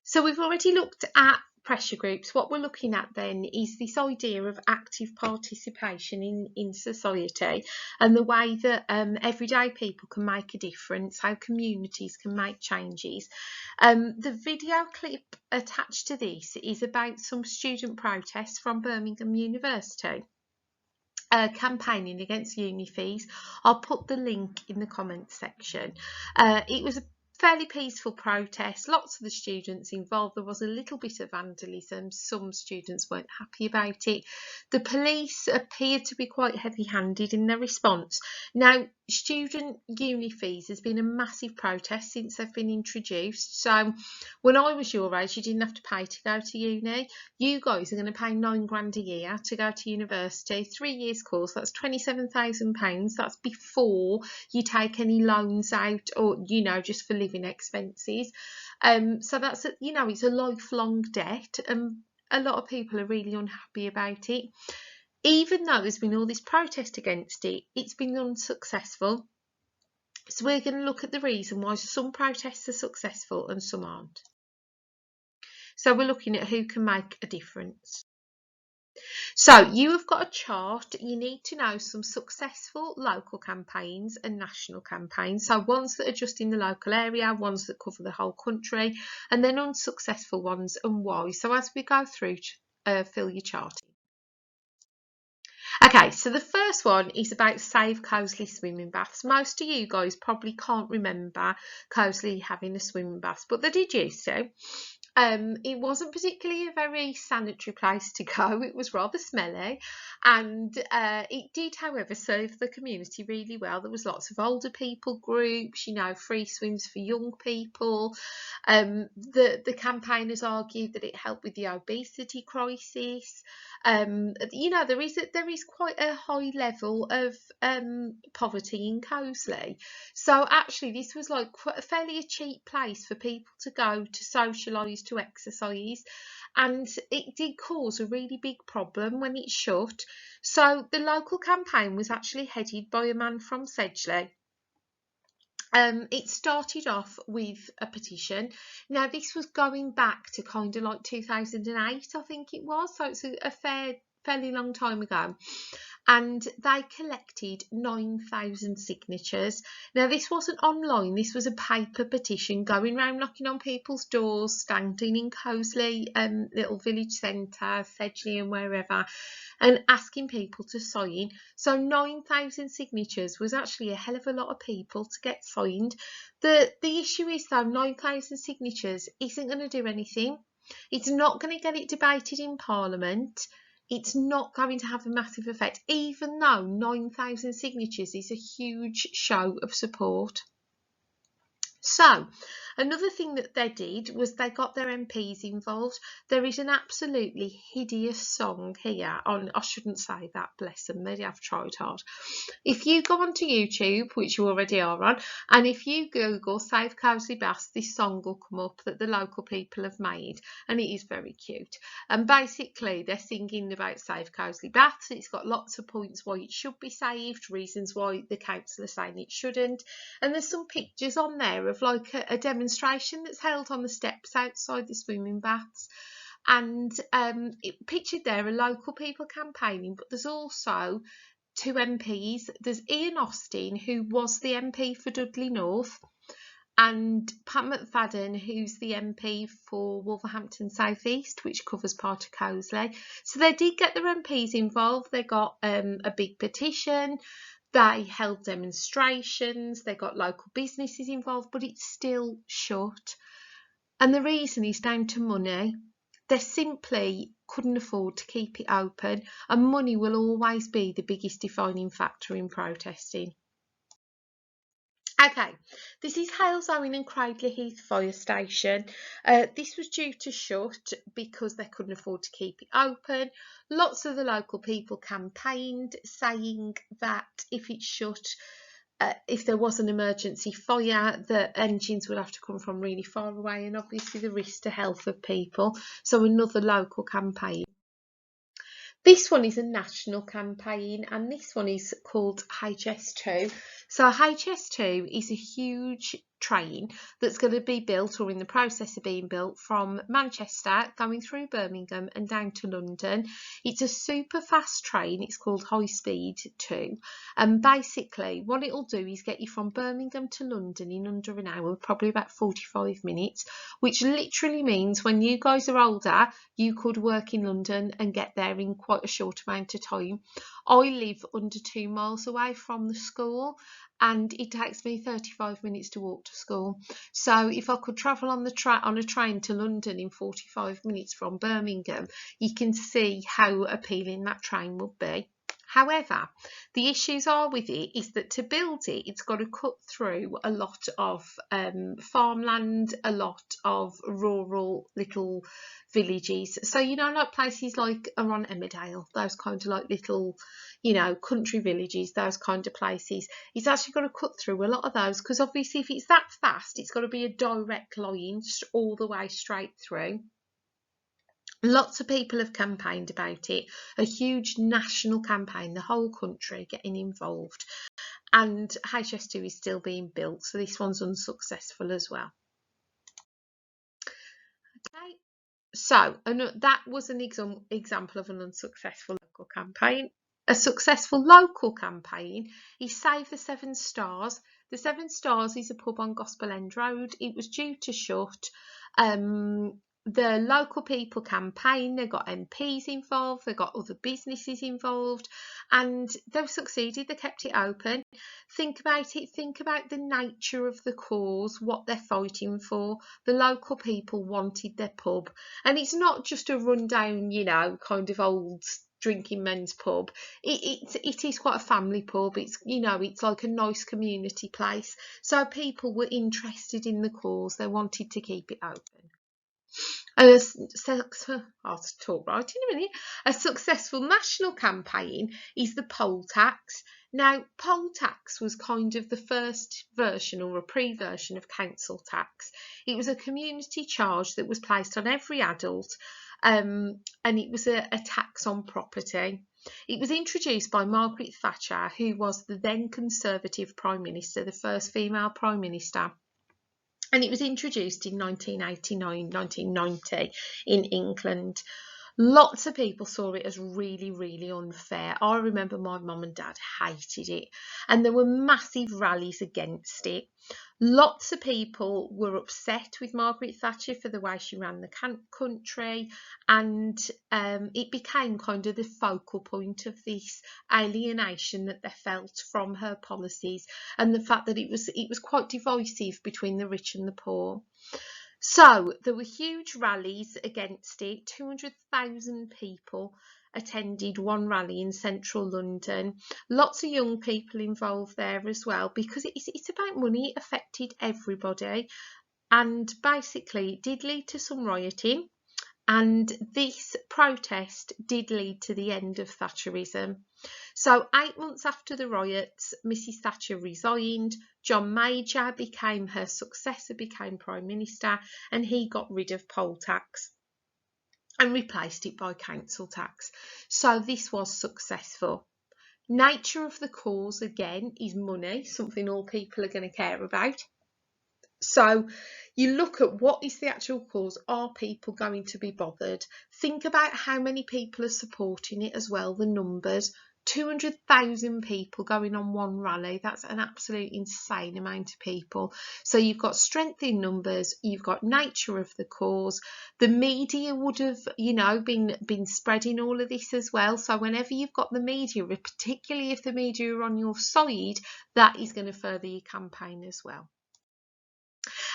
So we've already looked at pressure groups. What we're looking at then is this idea of active participation in society and the way that everyday people can make a difference, how communities can make changes. The video clip attached to this is about some student protests from Birmingham University. Campaigning against uni fees. I'll put the link in the comments section. It was a fairly peaceful protest, lots of the students involved. There was a little bit of vandalism, some students weren't happy about it. The police appeared to be quite heavy-handed in their response. Now, student uni fees has been a massive protest since they've been introduced. So when I was your age, you didn't have to pay to go to uni. You guys are going to pay £9,000 a year to go to university, 3 years course, that's £27,000. That's before you take any loans out or, just for living expenses. So that's, it's a lifelong debt, and a lot of people are really unhappy about it. Even though there's been all this protest against it, it's been unsuccessful. So we're going to look at the reason why some protests are successful and some aren't. So we're looking at who can make a difference. So you have got a chart. You need to know some successful local campaigns and national campaigns. So ones that are just in the local area, ones that cover the whole country, and then unsuccessful ones and why. So as we go through, fill your chart in. Okay, so the first one is about Save Coseley swimming baths. Most of you guys probably can't remember Coseley having a swimming bath, but they did used to. It wasn't particularly a very sanitary place to go. It was rather smelly, and it did, however, serve the community really well. There was lots of older people groups, free swims for young people. The campaigners argued that it helped with the obesity crisis. There is quite a high level of poverty in Coseley, so actually this was like quite a fairly cheap place for people to go to socialise, to exercise, and it did cause a really big problem when it shut. So the local campaign was actually headed by a man from Sedgley. It started off with a petition. Now this was going back to kind of like 2008, I think it was, so it's a fairly long time ago, and they collected 9,000 signatures. Now this wasn't online, this was a paper petition going around knocking on people's doors, standing in Coseley little village centre, Sedgley and wherever, and asking people to sign. So 9,000 signatures was actually a hell of a lot of people to get signed. The issue is though, 9,000 signatures isn't going to do anything. It's not going to get it debated in Parliament. It's not going to have a massive effect, even though 9,000 signatures is a huge show of support. So another thing that they did was they got their MPs involved. There is an absolutely hideous song here on, I shouldn't say that, bless them, they have tried hard. If you go onto YouTube, which you already are on, and if you Google Save Coseley Baths, this song will come up that the local people have made, and it is very cute. And basically they're singing about Save Coseley Baths. It's got lots of points why it should be saved, reasons why the council are saying it shouldn't, and there's some pictures on there of like a demonstration that's held on the steps outside the swimming baths, and it pictured there are local people campaigning, but there's also two MPs. There's Ian Austin, who was the MP for Dudley North, and Pat McFadden, who's the MP for Wolverhampton South East, which covers part of Coseley. So they did get their MPs involved. They got a big petition. They held demonstrations, they got local businesses involved, but it's still shut. And the reason is down to money. They simply couldn't afford to keep it open, and money will always be the biggest defining factor in protesting. Okay, this is Hales Owen and Cradley Heath Fire Station. This was due to shut because they couldn't afford to keep it open. Lots of the local people campaigned, saying that if it shut, if there was an emergency fire, the engines would have to come from really far away, and obviously the risk to health of people. So another local campaign. This one is a national campaign, and this one is called HS2. So HS2 is a huge train that's going to be built or in the process of being built from Manchester going through Birmingham and down to London. It's a super fast train. It's called High Speed 2, and basically what it'll do is get you from Birmingham to London in under an hour, probably about 45 minutes, which literally means when you guys are older you could work in London and get there in quite a short amount of time. I live under 2 miles away from the school, and it takes me 35 minutes to walk to school. So if I could travel on a train to London in 45 minutes from Birmingham, you can see how appealing that train would be. However, the issues are with it is that to build it, it's got to cut through a lot of farmland, a lot of rural little villages. So, you know, like places like are on Emmerdale, those kind of like little, you know, country villages, those kind of places. It's actually got to cut through a lot of those, because obviously if it's that fast, it's got to be a direct line all the way straight through. Lots of people have campaigned about it, a huge national campaign, the whole country getting involved, and HS2 is still being built, so this one's unsuccessful as well. Okay, so that was an example of an unsuccessful local campaign. A successful local campaign is Save the Seven Stars. The Seven Stars is a pub on Gospel End Road. It was due to shut. The local people campaign, they got MPs involved, they got other businesses involved, and they've succeeded. They kept it open. Think about it, think about the nature of the cause, what they're fighting for. The local people wanted their pub, and it's not just a rundown, you know, kind of old drinking men's pub. It is quite a family pub. It's, you know, it's like a nice community place, so people were interested in the cause. They wanted to keep it open. I'll talk right in a minute. A successful national campaign is the poll tax. Now, poll tax was kind of the first version or a pre-version of council tax. It was a community charge that was placed on every adult, and it was a tax on property. It was introduced by Margaret Thatcher, who was the then Conservative Prime Minister, the first female Prime Minister. And it was introduced in 1989, 1990 in England. Lots of people saw it as really, really unfair. I remember my mum and dad hated it, and there were massive rallies against it. Lots of people were upset with Margaret Thatcher for the way she ran the country, and it became kind of the focal point of this alienation that they felt from her policies, and the fact that it was quite divisive between the rich and the poor. So there were huge rallies against it. 200,000 people attended one rally in central London. Lots of young people involved there as well, because it's about money. It affected everybody, and basically it did lead to some rioting, and this protest did lead to the end of Thatcherism. So 8 months after the riots, Mrs Thatcher resigned. John Major became her successor, became Prime Minister, and he got rid of poll tax and replaced it by council tax. So this was successful. Nature of the cause, again, is money, something all people are going to care about. So you look at what is the actual cause. Are people going to be bothered? Think about how many people are supporting it as well, the numbers. 200,000 people going on one rally. That's an absolute insane amount of people. So you've got strength in numbers, you've got nature of the cause. The media would have, you know, been spreading all of this as well. So whenever you've got the media, particularly if the media are on your side, that is going to further your campaign as well.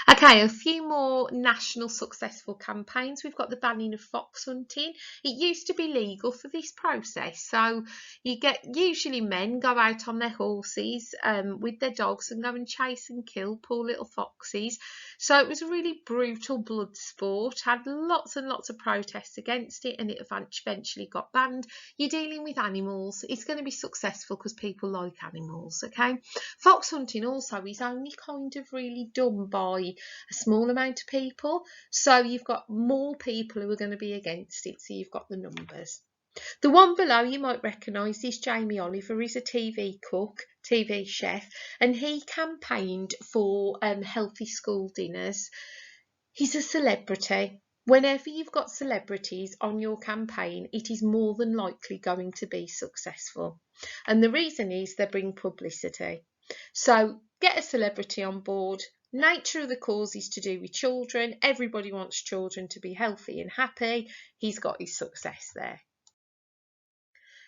Okay, a few more national successful campaigns. We've got the banning of fox hunting. It used to be legal for this process, so you get usually men go out on their horses with their dogs and go and chase and kill poor little foxes. So it was a really brutal blood sport, had lots and lots of protests against it, and it eventually got banned. You're dealing with animals, it's going to be successful because people like animals. Okay, fox hunting also is only kind of really done by a small amount of people, so you've got more people who are going to be against it, so you've got the numbers. The one below you might recognise this. Jamie Oliver is a TV cook, TV chef, and he campaigned for healthy school dinners. He's a celebrity. Whenever you've got celebrities on your campaign, it is more than likely going to be successful. And the reason is they bring publicity. So get a celebrity on board. Nature of the cause is to do with children. Everybody wants children to be healthy and happy. He's got his success there.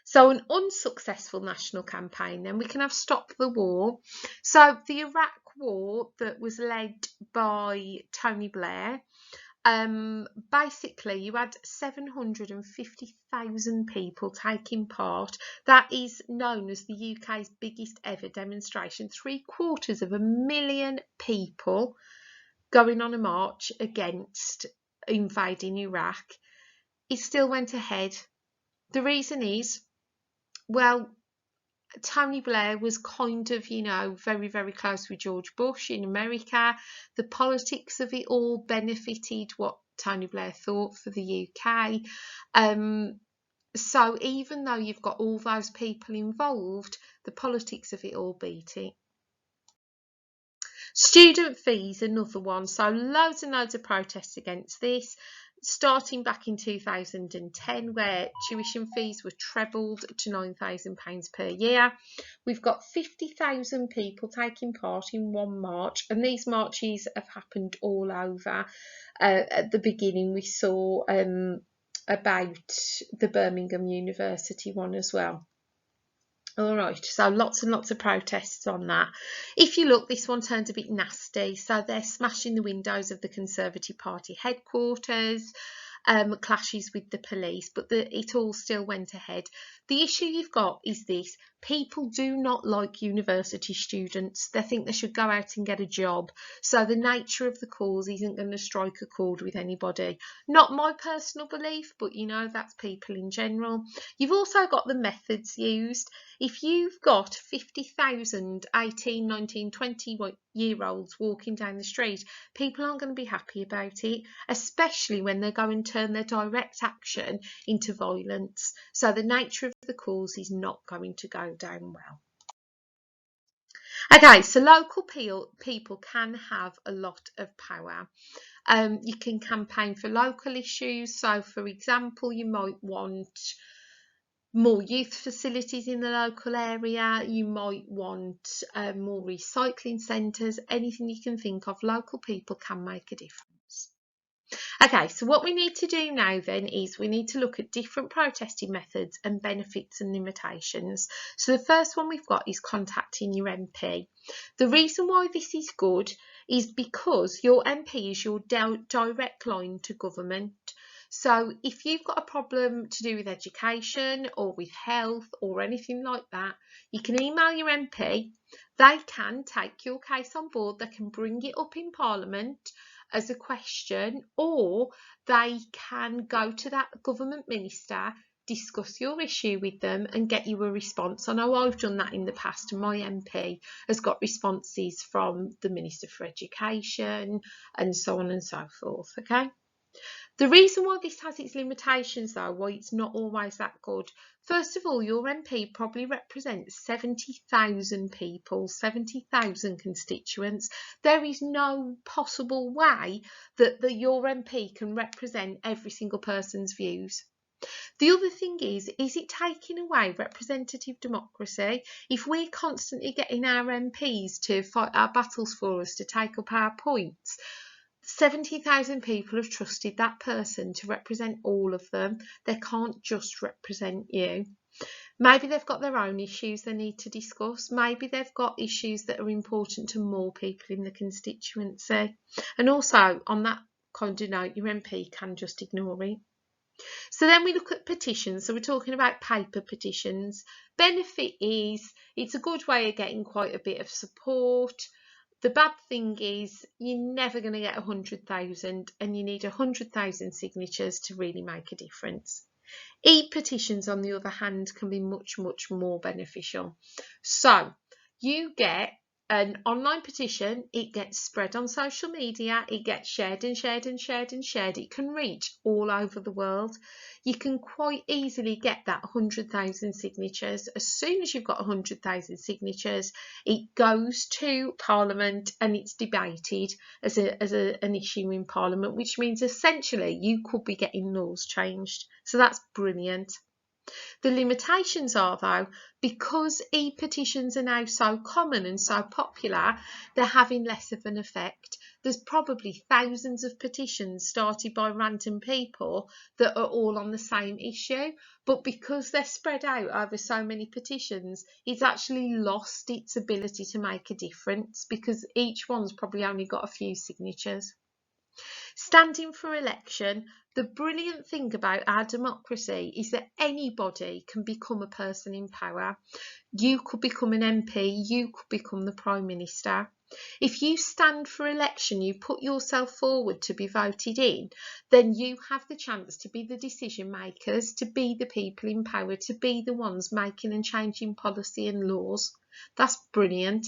So an unsuccessful national campaign, then we can have Stop the War. So the Iraq War that was led by Tony Blair, basically you had 750,000 people taking part. That is known as the UK's biggest ever demonstration. 750,000 people going on a march against invading Iraq. It still went ahead. The reason is, well, Tony Blair was kind of, very, very close with George Bush in America. The politics of it all benefited what Tony Blair thought for the UK. So even though you've got all those people involved, the politics of it all beat it. Student fees, another one. So loads and loads of protests against this, starting back in 2010, where tuition fees were trebled to £9,000 per year. We've got 50,000 people taking part in one march, and these marches have happened all over. At the beginning, we saw about the Birmingham University one as well. All right, so lots and lots of protests on that. If you look, this one turns a bit nasty. So they're smashing the windows of the Conservative Party headquarters, clashes with the police, but it all still went ahead. The issue you've got is this: people do not like university students. They think they should go out and get a job. So the nature of the cause isn't going to strike a chord with anybody. Not my personal belief, but that's people in general. You've also got the methods used. If you've got 50,000 18, 19, 20-year-olds walking down the street, people aren't going to be happy about it, especially when they go and turn their direct action into violence. So the nature of the cause is not going to go down well. Okay, so local people can have a lot of power. You can campaign for local issues. So, for example, you might want more youth facilities in the local area. You might want more recycling centres. Anything you can think of, local people can make a difference. Okay, so what we need to do now then is we need to look at different protesting methods and benefits and limitations. So the first one we've got is contacting your MP. The reason why this is good is because your MP is your direct line to government. So if you've got a problem to do with education or with health or anything like that, you can email your MP. They can take your case on board. They can bring it up in Parliament as a question, or they can go to that government minister, discuss your issue with them and get you a response. I know I've done that in the past, and my MP has got responses from the Minister for Education and so on and so forth. Okay. The reason why this has its limitations, though, why it's not always that good, first of all, your MP probably represents 70,000 people, 70,000 constituents. There is no possible way that your MP can represent every single person's views. The other thing is it taking away representative democracy? If we're constantly getting our MPs to fight our battles for us, to take up our points, 70,000 people have trusted that person to represent all of them. They can't just represent you. Maybe they've got their own issues they need to discuss. Maybe they've got issues that are important to more people in the constituency. And also, on that kind of note, your MP can just ignore it. So then we look at petitions. So we're talking about paper petitions. Benefit is it's a good way of getting quite a bit of support. The bad thing is you're never going to get 100,000, and you need 100,000 signatures to really make a difference. E-petitions, on the other hand, can be much, much more beneficial. So you get an online petition, it gets spread on social media, it gets shared and shared and shared and shared. It can reach all over the world. You can quite easily get that 100,000 signatures. As soon as you've got 100,000 signatures, it goes to Parliament and it's debated as an issue in Parliament, which means essentially you could be getting laws changed. So that's brilliant. The limitations are, though, because e-petitions are now so common and so popular, they're having less of an effect. There's probably thousands of petitions started by random people that are all on the same issue, but because they're spread out over so many petitions, it's actually lost its ability to make a difference because each one's probably only got a few signatures. Standing for election, the brilliant thing about our democracy is that anybody can become a person in power. You could become an MP, you could become the Prime Minister. If you stand for election, you put yourself forward to be voted in, then you have the chance to be the decision makers, to be the people in power, to be the ones making and changing policy and laws. That's brilliant.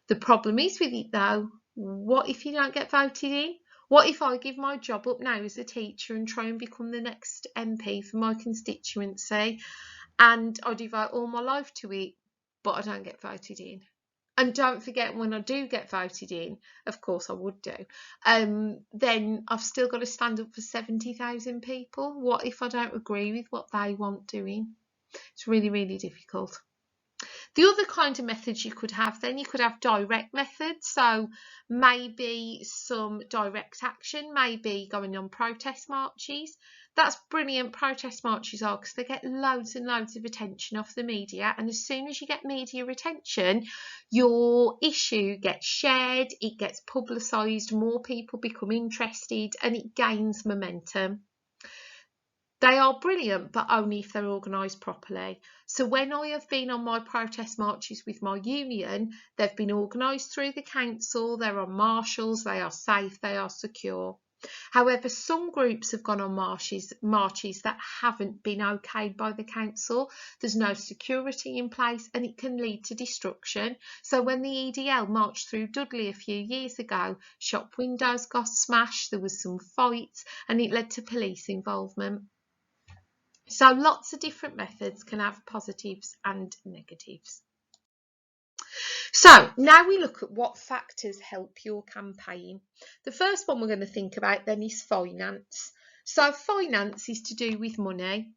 The problem is with it though, what if you don't get voted in? What if I give my job up now as a teacher and try and become the next MP for my constituency and I devote all my life to it, but I don't get voted in? And don't forget, when I do get voted in, of course I would do, then I've still got to stand up for 70,000 people. What if I don't agree with what they want doing? It's really, really difficult. The other kind of methods you could have then, you could have direct methods. So maybe some direct action, maybe going on protest marches. That's brilliant. Protest marches are, because they get loads and loads of attention off the media. And as soon as you get media attention, your issue gets shared, it gets publicised, more people become interested and it gains momentum. They are brilliant, but only if they're organised properly. So when I have been on my protest marches with my union, they've been organised through the council, there are marshals, they are safe, they are secure. However, some groups have gone on marches that haven't been okayed by the council. There's no security in place and it can lead to destruction. So when the EDL marched through Dudley a few years ago, shop windows got smashed, there was some fights and it led to police involvement. So lots of different methods can have positives and negatives. So now we look at what factors help your campaign. The first one we're going to think about then is finance. So finance is to do with money.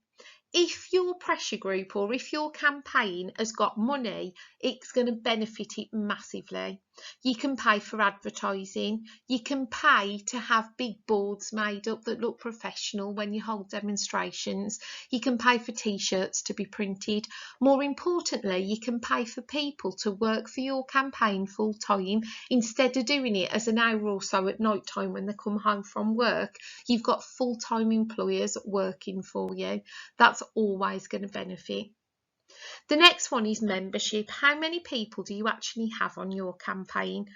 If your pressure group or if your campaign has got money, it's going to benefit it massively. You can pay for advertising. You can pay to have big boards made up that look professional when you hold demonstrations. You can pay for t-shirts to be printed. More importantly, you can pay for people to work for your campaign full time instead of doing it as an hour or so at night time when they come home from work. You've got full-time employers working for you. That's always going to benefit. The next one is membership. How many people do you actually have on your campaign?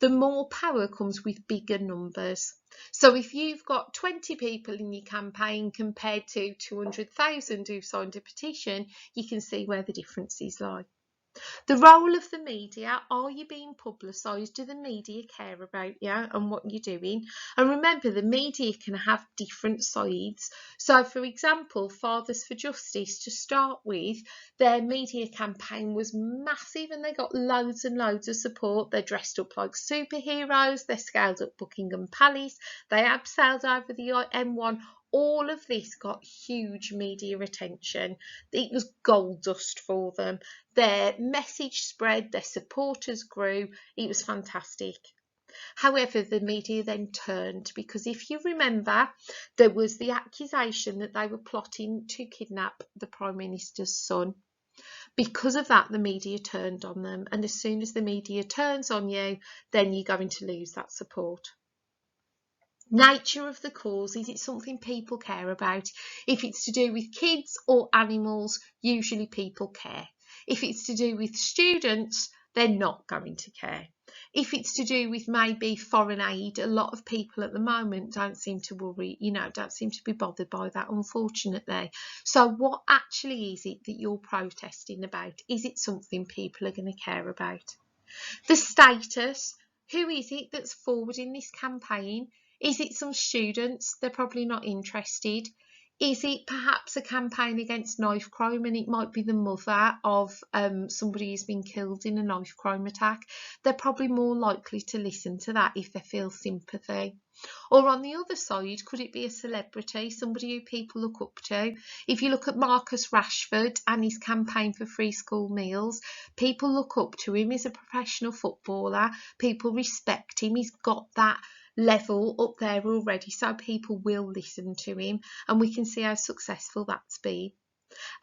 The more power comes with bigger numbers. So if you've got 20 people in your campaign compared to 200,000 who've signed a petition, you can see where the differences lie. The role of the media, are you being publicised? Do the media care about you and what you're doing? And remember, the media can have different sides. So for example, Fathers for Justice, to start with, their media campaign was massive and they got loads and loads of support. They're dressed up like superheroes, they scaled up Buckingham Palace, they abseiled over the M1. All of this got huge media attention. It was gold dust for them. Their message spread, their supporters grew. It was fantastic. However, the media then turned, because if you remember, there was the accusation that they were plotting to kidnap the Prime Minister's son. Because of that, the media turned on them. And as soon as the media turns on you, then you're going to lose that support. Nature of the cause, is it something people care about? If it's to do with kids or animals, usually people care. If it's to do with students, they're not going to care. If it's to do with maybe foreign aid, a lot of people at the moment don't seem to worry, don't seem to be bothered by that, unfortunately. So what actually is it that you're protesting about? Is it something people are going to care about? The status, who is it that's forwarding this campaign? Is it some students? They're probably not interested. Is it perhaps a campaign against knife crime, and it might be the mother of somebody who's been killed in a knife crime attack? They're probably more likely to listen to that if they feel sympathy. Or on the other side, could it be a celebrity, somebody who people look up to? If you look at Marcus Rashford and his campaign for free school meals, people look up to him. He's a professional footballer. People respect him. He's got that level up there already, so people will listen to him, and we can see how successful that's been.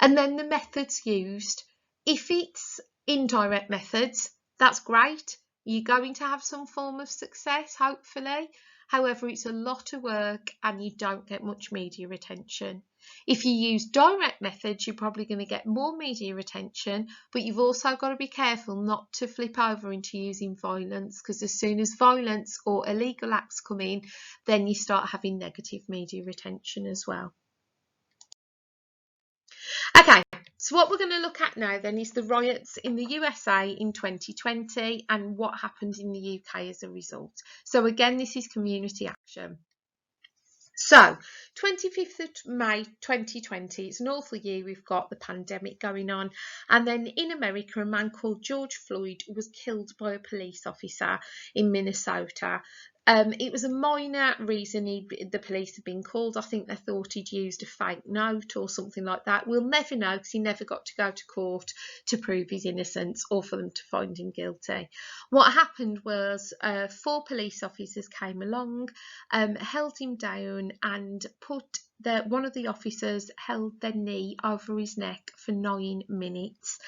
And then the methods used. If it's indirect methods, that's great. You're going to have some form of success, hopefully. However, it's a lot of work and you don't get much media attention. If you use direct methods, you're probably going to get more media attention, but you've also got to be careful not to flip over into using violence, because as soon as violence or illegal acts come in, then you start having negative media attention as well. Okay, so what we're going to look at now then is the riots in the USA in 2020 and what happened in the UK as a result. So again, this is community action. So 25th of May 2020, it's an awful year. We've got the pandemic going on, and then in America a man called George Floyd was killed by a police officer in Minnesota. It was a minor reason the police had been called. I think they thought he'd used a fake note or something like that. We'll never know, because he never got to go to court to prove his innocence or for them to find him guilty. What happened was 4 police officers came along, held him down and one of the officers held their knee over his neck for 9 minutes.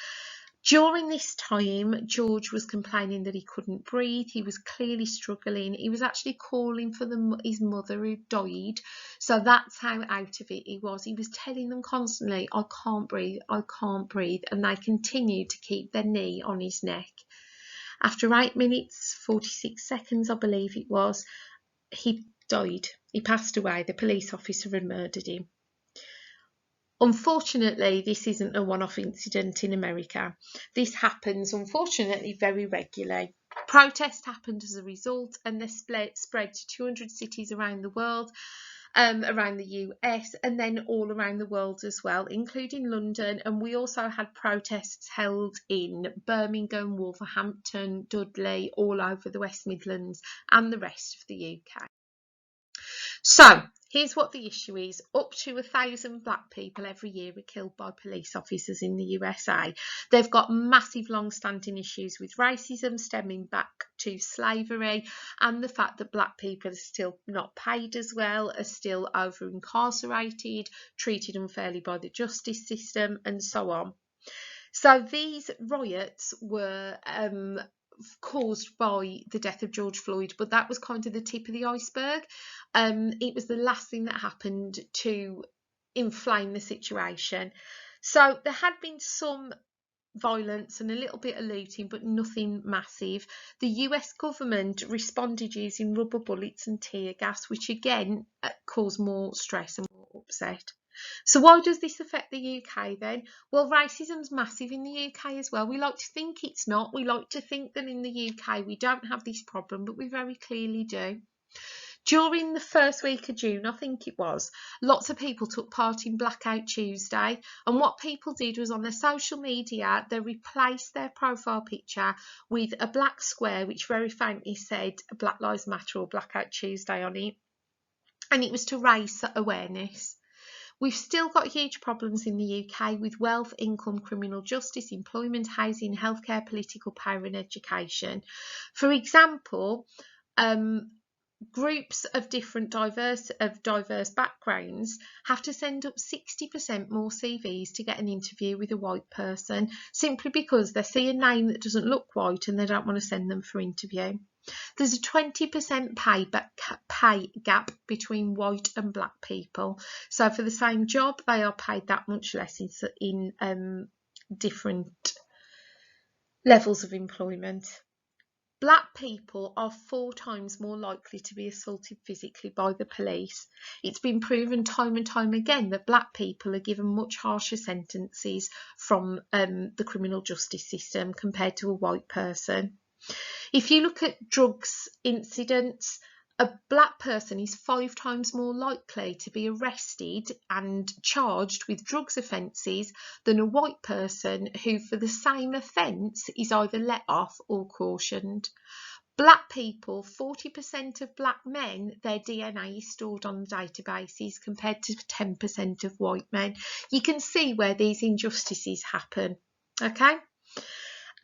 During this time, George was complaining that he couldn't breathe. He was clearly struggling. He was actually calling for his mother who died. So that's how out of it he was. He was telling them constantly, I can't breathe, I can't breathe. And they continued to keep their knee on his neck. After 8 minutes, 46 seconds, I believe it was, he died. He passed away. The police officer had murdered him. Unfortunately, this isn't a one-off incident in America. This happens, unfortunately, very regularly. Protests happened as a result, and they spread to 200 cities around the world, around the US, and then all around the world as well, including London. And we also had protests held in Birmingham, Wolverhampton, Dudley, all over the West Midlands and the rest of the UK. So here's what the issue is. Up to 1,000 black people every year are killed by police officers in the USA. They've got massive long-standing issues with racism stemming back to slavery, and the fact that black people are still not paid as well, are still over-incarcerated, treated unfairly by the justice system, and so on. So these riots were caused by the death of George Floyd, but that was kind of the tip of the iceberg. It was the last thing that happened to inflame the situation. So there had been some violence and a little bit of looting, but nothing massive. The US government responded using rubber bullets and tear gas, which again caused more stress and more upset. So why does this affect the UK then? Well, racism's massive in the UK as well. We like to think it's not. We like to think that in the UK we don't have this problem, but we very clearly do. During the first week of June, I think it was, lots of people took part in Blackout Tuesday, and what people did was on their social media, they replaced their profile picture with a black square which very faintly said Black Lives Matter or Blackout Tuesday on it, and it was to raise awareness. We've still got huge problems in the UK with wealth, income, criminal justice, employment, housing, healthcare, political power and education. For example, groups of diverse backgrounds have to send up 60% more CVs to get an interview with a white person, simply because they see a name that doesn't look white and they don't want to send them for interview. There's a 20% pay gap between white and black people. So for the same job, they are paid that much less in different levels of employment. Black people are 4 times more likely to be assaulted physically by the police. It's been proven time and time again that black people are given much harsher sentences from the criminal justice system compared to a white person. If you look at drugs incidents, a black person is 5 times more likely to be arrested and charged with drugs offences than a white person who, for the same offence, is either let off or cautioned. Black people, 40% of black men, their DNA is stored on the databases compared to 10% of white men. You can see where these injustices happen. Okay?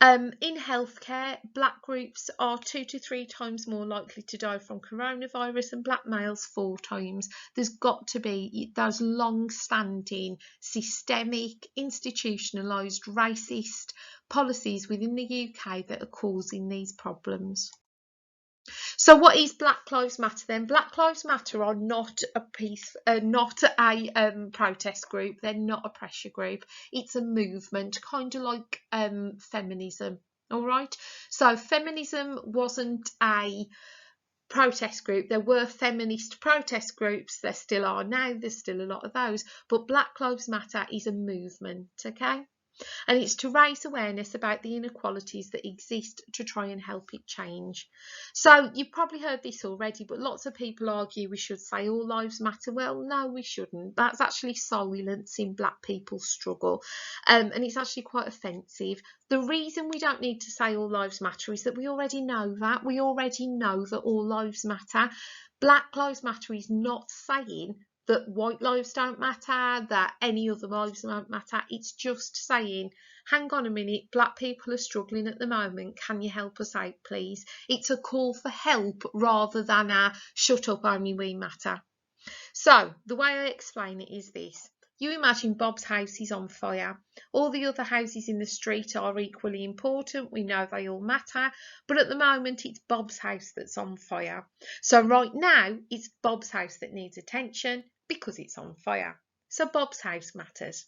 In healthcare, black groups are 2 to 3 times more likely to die from coronavirus and black males 4 times. There's got to be those long-standing, systemic, institutionalised, racist policies within the UK that are causing these problems. So what is Black Lives Matter then? Black Lives Matter are not a protest group. They're not a pressure group. It's a movement, kind of like feminism. All right. So feminism wasn't a protest group. There were feminist protest groups. There still are now. There's still a lot of those. But Black Lives Matter is a movement. Okay. And it's to raise awareness about the inequalities that exist to try and help it change. So you've probably heard this already, but lots of people argue we should say all lives matter. Well, no, we shouldn't. That's actually silencing black people's struggle, and it's actually quite offensive. The reason we don't need to say all lives matter is that we already know that. We already know that all lives matter. Black Lives Matter is not saying that white lives don't matter, that any other lives don't matter. It's just saying, hang on a minute, black people are struggling at the moment. Can you help us out, please? It's a call for help rather than a shut up, only we matter. So the way I explain it is this. You imagine Bob's house is on fire. All the other houses in the street are equally important. We know they all matter. But at the moment, it's Bob's house that's on fire. So right now, it's Bob's house that needs attention because it's on fire. So Bob's house matters.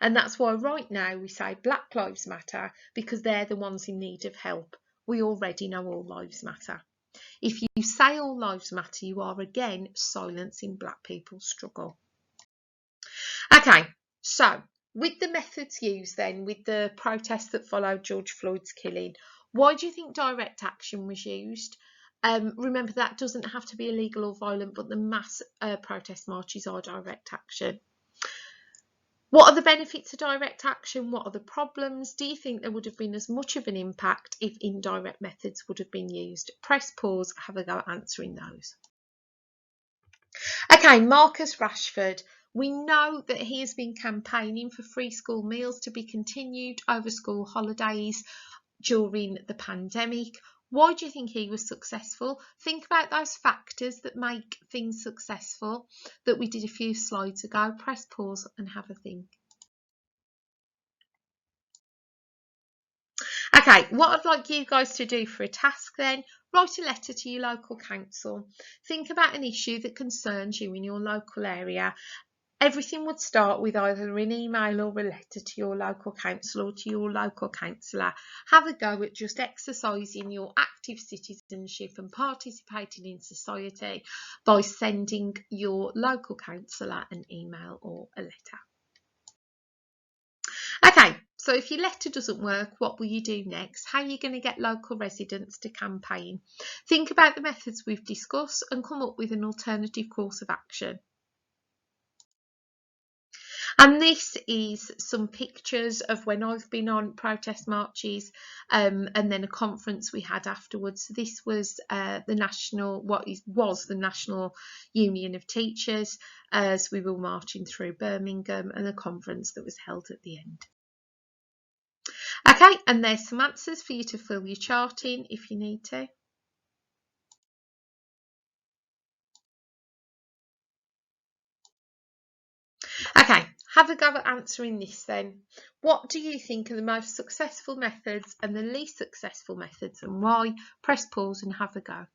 And that's why right now we say Black Lives Matter, because they're the ones in need of help. We already know all lives matter. If you say all lives matter, you are again silencing black people's struggle. Okay, so with the methods used then, with the protests that followed George Floyd's killing, why do you think direct action was used? Remember, that doesn't have to be illegal or violent, but the mass protest marches are direct action. What are the benefits of direct action? What are the problems? Do you think there would have been as much of an impact if indirect methods would have been used? Press pause, have a go at answering those. Okay, Marcus Rashford. We know that he has been campaigning for free school meals to be continued over school holidays during the pandemic. Why do you think he was successful? Think about those factors that make things successful that we did a few slides ago. Press pause and have a think. Okay, what I'd like you guys to do for a task then, write a letter to your local council. Think about an issue that concerns you in your local area. Everything would start with either an email or a letter to your local council or to your local councillor. Have a go at just exercising your active citizenship and participating in society by sending your local councillor an email or a letter. Okay, so if your letter doesn't work, what will you do next? How are you going to get local residents to campaign? Think about the methods we've discussed and come up with an alternative course of action. And this is some pictures of when I've been on protest marches and then a conference we had afterwards. So this was the National Union of Teachers as we were marching through Birmingham, and a conference that was held at the end. Okay, and there's some answers for you to fill your chart in if you need to. Okay, have a go at answering this then. What do you think are the most successful methods and the least successful methods, and why? Press pause and have a go.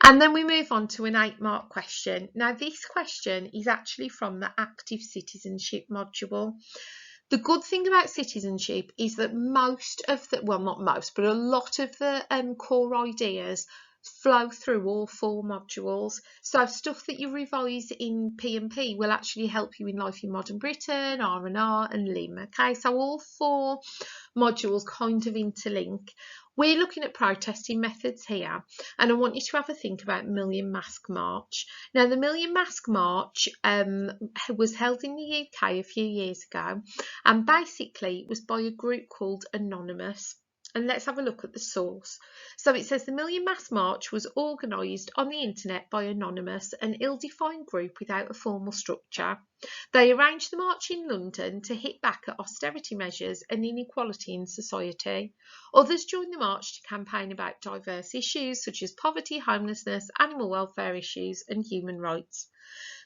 And then we move on to an 8-mark question. Now this question is actually from the active citizenship module. The good thing about citizenship is that most of the, well, not most, but a lot of the core ideas flow through all 4 modules. So stuff that you revise in P&P will actually help you in Life in Modern Britain, R&R and LIM. Okay, so all 4 modules kind of interlink. We're looking at protesting methods here, and I want you to have a think about Million Mask March. Now, the Million Mask March was held in the UK a few years ago, and basically it was by a group called Anonymous. And let's have a look at the source. So it says the Million Mask March was organised on the internet by Anonymous, an ill-defined group without a formal structure. They arranged the march in London to hit back at austerity measures and inequality in society. Others joined the march to campaign about diverse issues such as poverty, homelessness, animal welfare issues and human rights.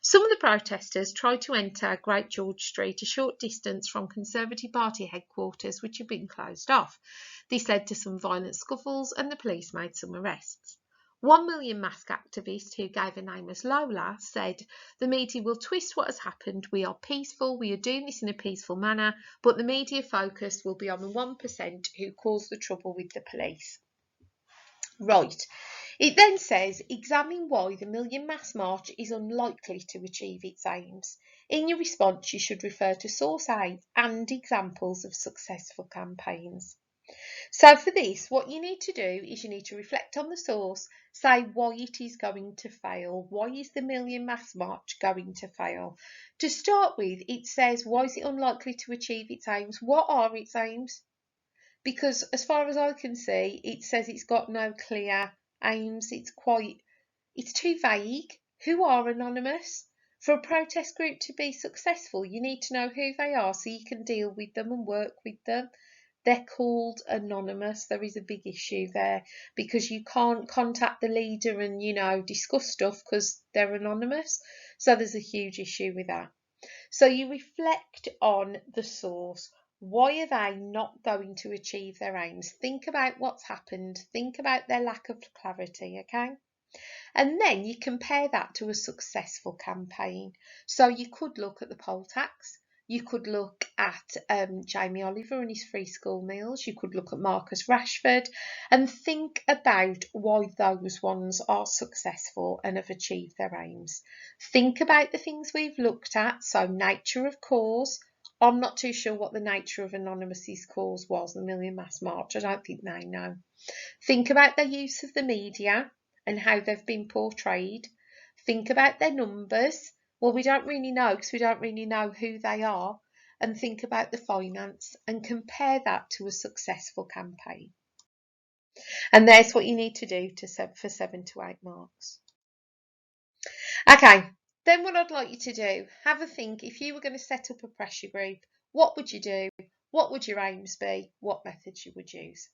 Some of the protesters tried to enter Great George Street, a short distance from Conservative Party headquarters, which had been closed off. This led to some violent scuffles and the police made some arrests. 1 Million Mask activist, who gave a name as Lola, said, "The media will twist what has happened. We are peaceful, we are doing this in a peaceful manner, but the media focus will be on the 1% who caused the trouble with the police." Right. It then says, examine why the Million Mask March is unlikely to achieve its aims. In your response, you should refer to source A and examples of successful campaigns. So for this, what you need to do is you need to reflect on the source, say why it is going to fail. Why is the Million Mask March going to fail? To start with, it says, why is it unlikely to achieve its aims? What are its aims? Because as far as I can see, it says it's got no clear aims. It's too vague. Who are Anonymous? For a protest group to be successful, you need to know who they are so you can deal with them and work with them. They're called Anonymous. There is a big issue there because you can't contact the leader and, discuss stuff because they're anonymous. So there's a huge issue with that. So you reflect on the source. Why are they not going to achieve their aims? Think about what's happened. Think about their lack of clarity, okay? And then you compare that to a successful campaign. So you could look at the poll tax. You could look at Jamie Oliver and his free school meals. You could look at Marcus Rashford and think about why those ones are successful and have achieved their aims. Think about the things we've looked at. So nature of cause. I'm not too sure what the nature of Anonymous's cause was, the Million Mask March. I don't think they know. Think about their use of the media and how they've been portrayed. Think about their numbers. Well, we don't really know because we don't really know who they are. And think about the finance and compare that to a successful campaign. And there's what you need to do for 7 to 8 marks. Okay, then what I'd like you to do, have a think. If you were going to set up a pressure group, what would you do? What would your aims be? What methods you would use?